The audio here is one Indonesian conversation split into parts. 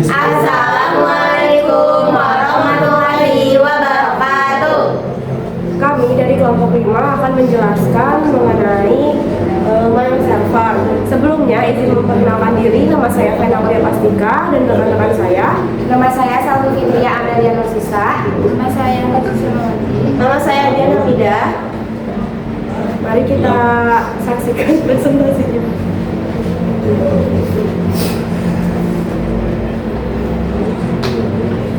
Assalamualaikum warahmatullahi wabarakatuh. Kami dari kelompok 5 akan menjelaskan mengenai mail server. Sebelumnya izin memperkenalkan diri, nama saya Vena Maria Pastika dan rekan-rekan saya. Nama saya Salma Fitria Amelia Nursisa. Nama saya Nama saya Diana Mida. Mari kita saksikan presentasinya.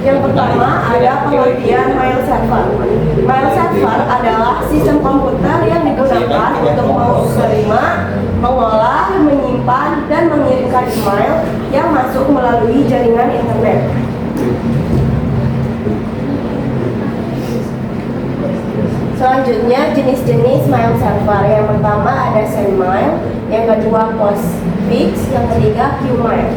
Yang pertama ada pengertian mail server. Mail server adalah sistem komputer yang digunakan untuk menerima, mengolah, menyimpan, dan mengirimkan email yang masuk melalui jaringan internet. Selanjutnya jenis-jenis mail server. Yang pertama ada sendmail, yang kedua postfix, yang ketiga qmail.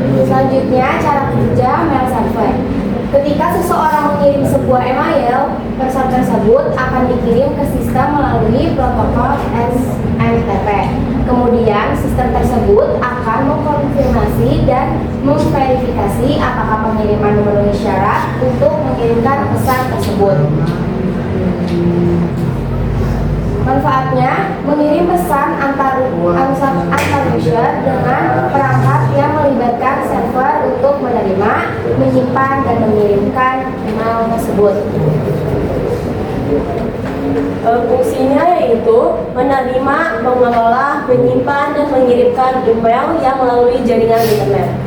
Selanjutnya, cara kerja mail server. Ketika seseorang mengirim sebuah email, pesan tersebut akan dikirim ke sistem melalui protokol SMTP. Kemudian, sistem tersebut akan mengkonfirmasi dan memverifikasi apakah pengiriman memenuhi syarat untuk mengirimkan pesan tersebut. Manfaatnya, mengirim pesan antar user dengan perangkat yang melibatkan server untuk menerima, menyimpan, dan mengirimkan email tersebut. Fungsinya yaitu menerima, mengelola, menyimpan, dan mengirimkan email yang melalui jaringan internet.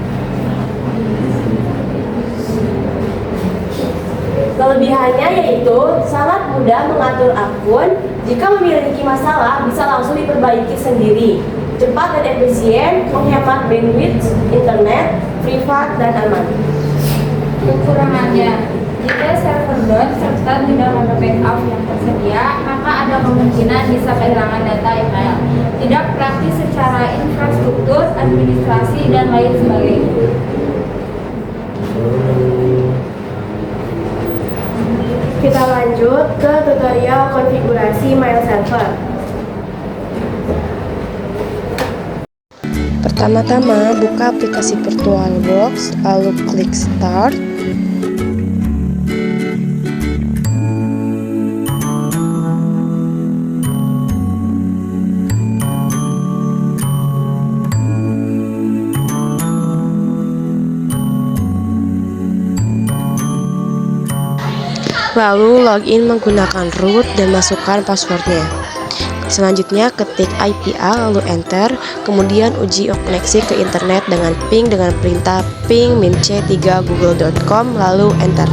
Kelebihannya yaitu sangat mudah mengatur akun. Jika memiliki masalah, bisa langsung diperbaiki sendiri. Cepat dan efisien, menghemat bandwidth internet, privat dan aman. Kekurangannya, jika server down serta tidak ada backup yang tersedia, maka ada kemungkinan bisa kehilangan data email. Tidak praktis secara infrastruktur, administrasi, dan lain sebagainya. Kita lanjut ke tutorial konfigurasi mail server. Pertama-tama buka aplikasi VirtualBox, lalu klik Start. Lalu login menggunakan root dan masukkan passwordnya. Selanjutnya ketik IPA lalu enter, kemudian uji koneksi ke internet dengan ping dengan perintah ping -c3google.com lalu enter.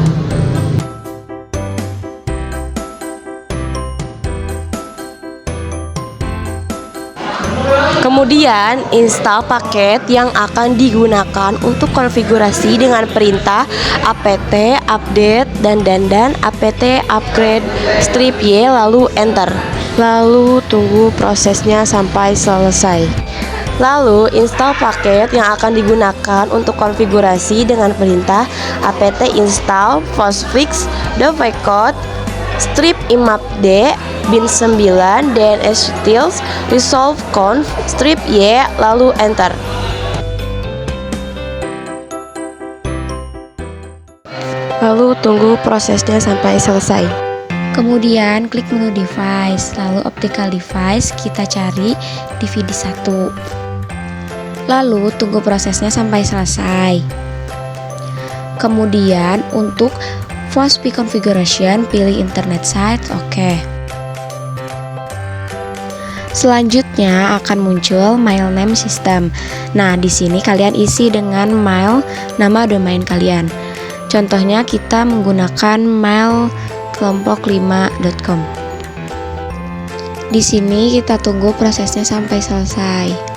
Kemudian install paket yang akan digunakan untuk konfigurasi dengan perintah apt update dan apt upgrade strip y lalu enter. Lalu tunggu prosesnya sampai selesai. Lalu install paket yang akan digunakan untuk konfigurasi dengan perintah apt install postfix dovecode strip imapd bin 9 dns utils resolve conf strip y lalu enter. Lalu tunggu prosesnya sampai selesai. Kemudian klik menu device, lalu optical device kita cari DVD 1. Lalu tunggu prosesnya sampai selesai. Kemudian untuk FOSP configuration pilih internet site, oke. Selanjutnya akan muncul mail name system. Nah, di sini kalian isi dengan mail nama domain kalian. Contohnya kita menggunakan mail kelompok5.com. Di sini kita tunggu prosesnya sampai selesai.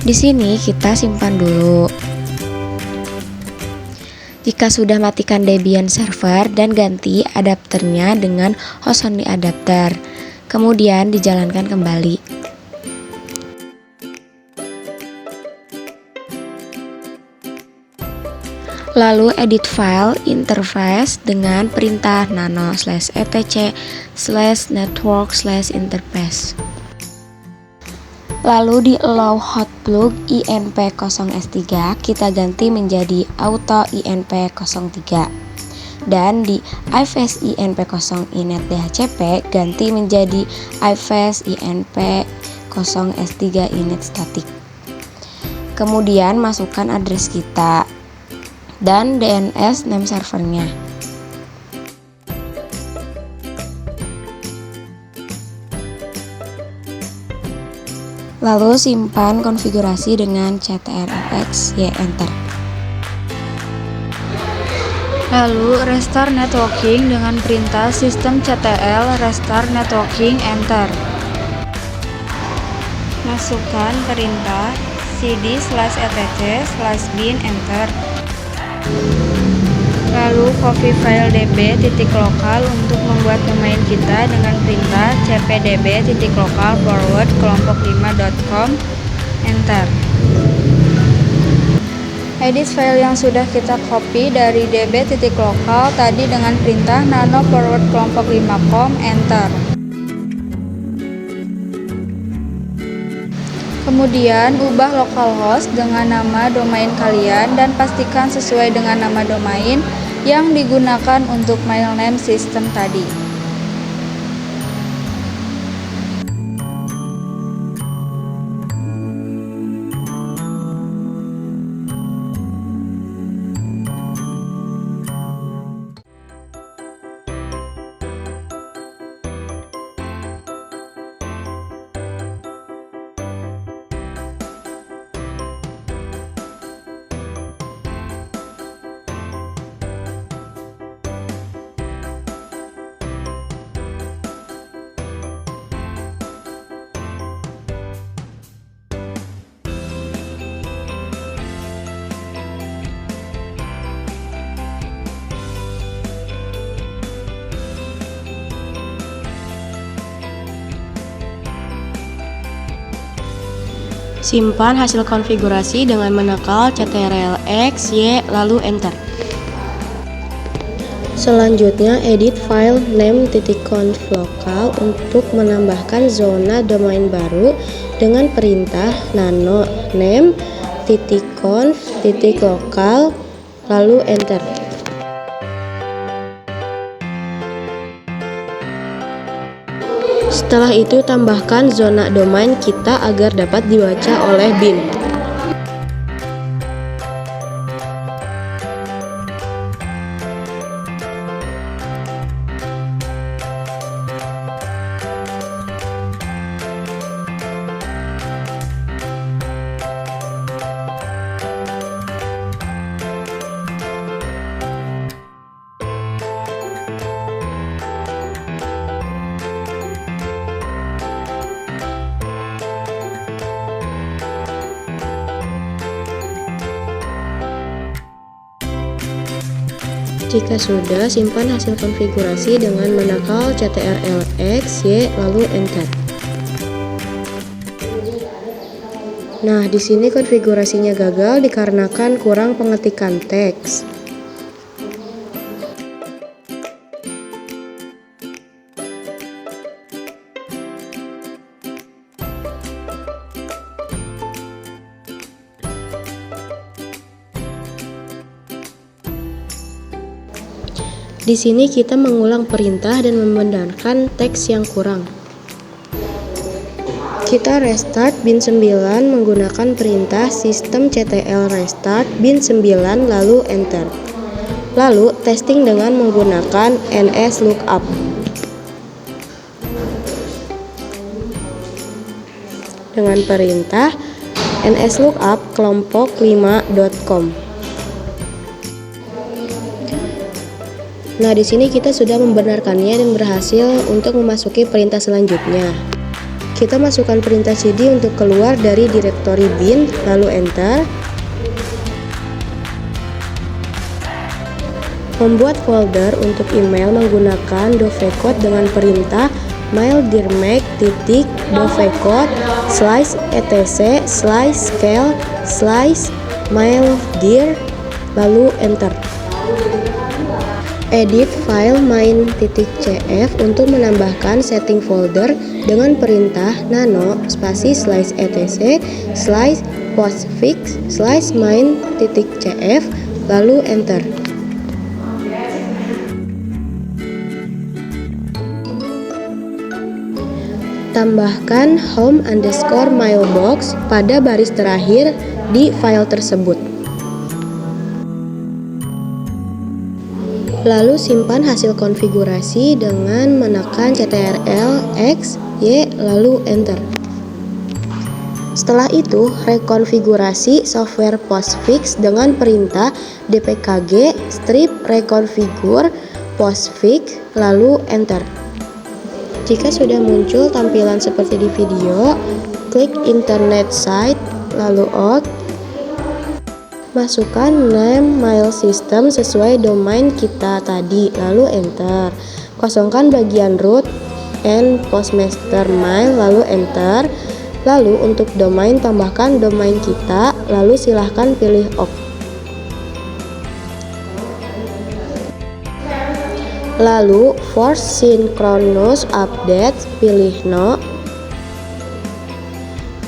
Di sini kita simpan dulu. Jika sudah matikan Debian server dan ganti adapternya dengan host only adapter, kemudian dijalankan kembali. Lalu edit file interface dengan perintah nano/etc/network/interface. Lalu di allow hotplug inp0s3 kita ganti menjadi auto inp03, dan di ifs inp0 init.dhcp ganti menjadi ifs inp0s3 init static. Kemudian masukkan address kita dan DNS name servernya. Lalu simpan konfigurasi dengan ctrlx y enter. Lalu restart networking dengan perintah systemctl restart networking enter. Masukkan perintah cd/etc/bin enter. Lalu copy file db.local untuk membuat domain kita dengan perintah cpdb.local forward kelompok5.com enter. Edit file yang sudah kita copy dari db.local tadi dengan perintah nano forward kelompok5.com enter. Kemudian ubah localhost dengan nama domain kalian dan pastikan sesuai dengan nama domain yang digunakan untuk MailName system tadi. Simpan hasil konfigurasi dengan menekal ctrlx y lalu enter. Selanjutnya edit file name.conf lokal untuk menambahkan zona domain baru dengan perintah nano name.conf.local lalu enter. Setelah itu tambahkan zona domain kita agar dapat dibaca oleh bin. Jika sudah, simpan hasil konfigurasi dengan menekal ctrlx y lalu enter. Nah, di sini konfigurasinya gagal dikarenakan kurang pengetikan teks. Di sini kita mengulang perintah dan membenarkan teks yang kurang. Kita restart bin 9 menggunakan perintah systemctl restart bin 9 lalu enter. Lalu testing dengan menggunakan nslookup. Dengan perintah nslookup kelompok5.com. Nah, di sini kita sudah membenarkannya dan berhasil untuk memasuki perintah selanjutnya. Kita masukkan perintah cd untuk keluar dari direktori bin, lalu enter. Membuat folder untuk email menggunakan dovecot dengan perintah maildirmake.etc/scale/maildir lalu enter. Edit file main.cf untuk menambahkan setting folder dengan perintah nano /etc/postfix/main.cf lalu enter. Tambahkan home_mailbox pada baris terakhir di file tersebut. Lalu simpan hasil konfigurasi dengan menekan Ctrl X, Y, lalu enter. Setelah itu, rekonfigurasi software postfix dengan perintah dpkg strip reconfigure postfix, lalu enter. Jika sudah muncul tampilan seperti di video, klik internet site, lalu OK. Masukkan name mail system sesuai domain kita tadi, lalu enter. Kosongkan bagian root and postmaster mail, lalu enter. Lalu untuk domain tambahkan domain kita, lalu silahkan pilih OK. Lalu for synchronous update pilih no.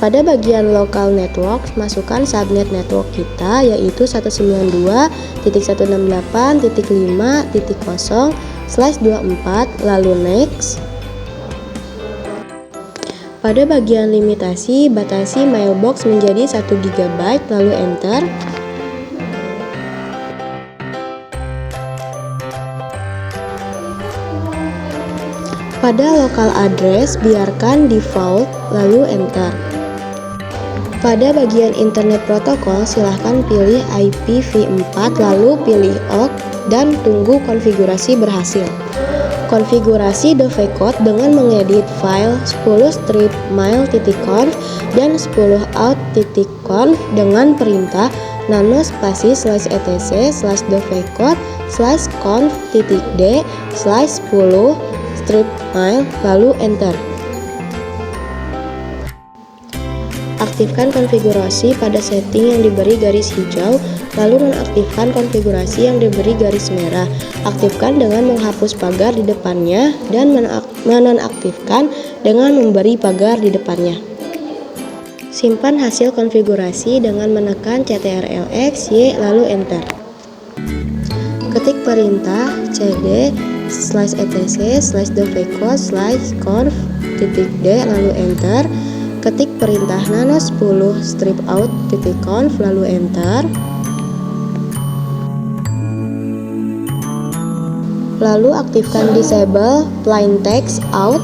Pada bagian local network masukkan subnet network kita yaitu 192.168.5.0/24 lalu next. Pada bagian limitasi batasi mailbox menjadi 1 GB lalu enter. Pada local address biarkan default lalu enter. Pada bagian internet protokol silahkan pilih IPv4 lalu pilih OK dan tunggu konfigurasi berhasil. Konfigurasi dovecot dengan mengedit file 10/mail.conf dan 10out.conf dengan perintah nano /etc/dovecot/conf.d/10 mail lalu enter. Aktifkan konfigurasi pada setting yang diberi garis hijau, lalu nonaktifkan konfigurasi yang diberi garis merah. Aktifkan dengan menghapus pagar di depannya dan menonaktifkan dengan memberi pagar di depannya. Simpan hasil konfigurasi dengan menekan Ctrl X, Y, lalu enter. Ketik perintah cd/etc/dovecot/conf.d lalu enter. Ketik perintah nano 10/out.conf lalu enter. Lalu aktifkan disable plain text out.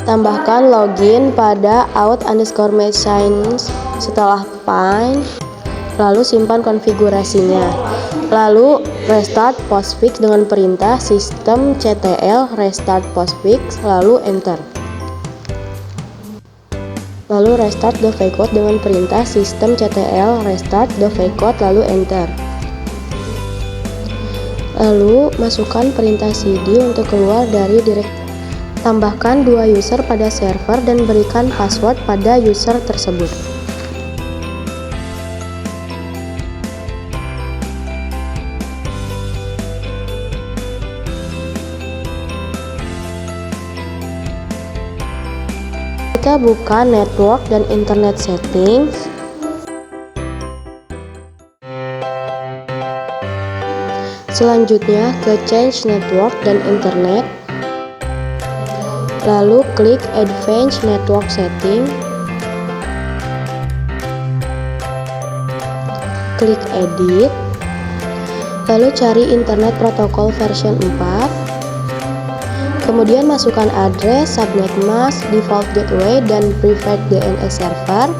Tambahkan login pada out_machines setelah find, lalu simpan konfigurasinya. Lalu restart postfix dengan perintah systemctl restart postfix, lalu enter. Lalu restart dovecot dengan perintah systemctl restart dovecot, lalu enter. Lalu masukkan perintah cd untuk keluar dari direktory. Tambahkan 2 user pada server dan berikan password pada user tersebut. Kita buka network dan internet settings. Selanjutnya ke change network dan internet. Lalu klik Advanced Network Setting, klik Edit, lalu cari Internet Protocol version 4, kemudian masukkan address, subnet mask, default gateway, dan private DNS server,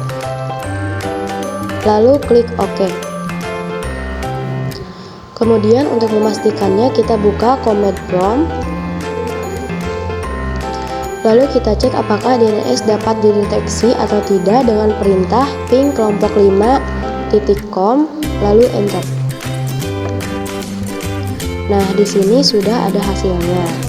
lalu klik OK. Kemudian untuk memastikannya kita buka command prompt. Lalu kita cek apakah DNS dapat dideteksi atau tidak dengan perintah ping kelompok 5.com lalu enter. Nah, di sini sudah ada hasilnya.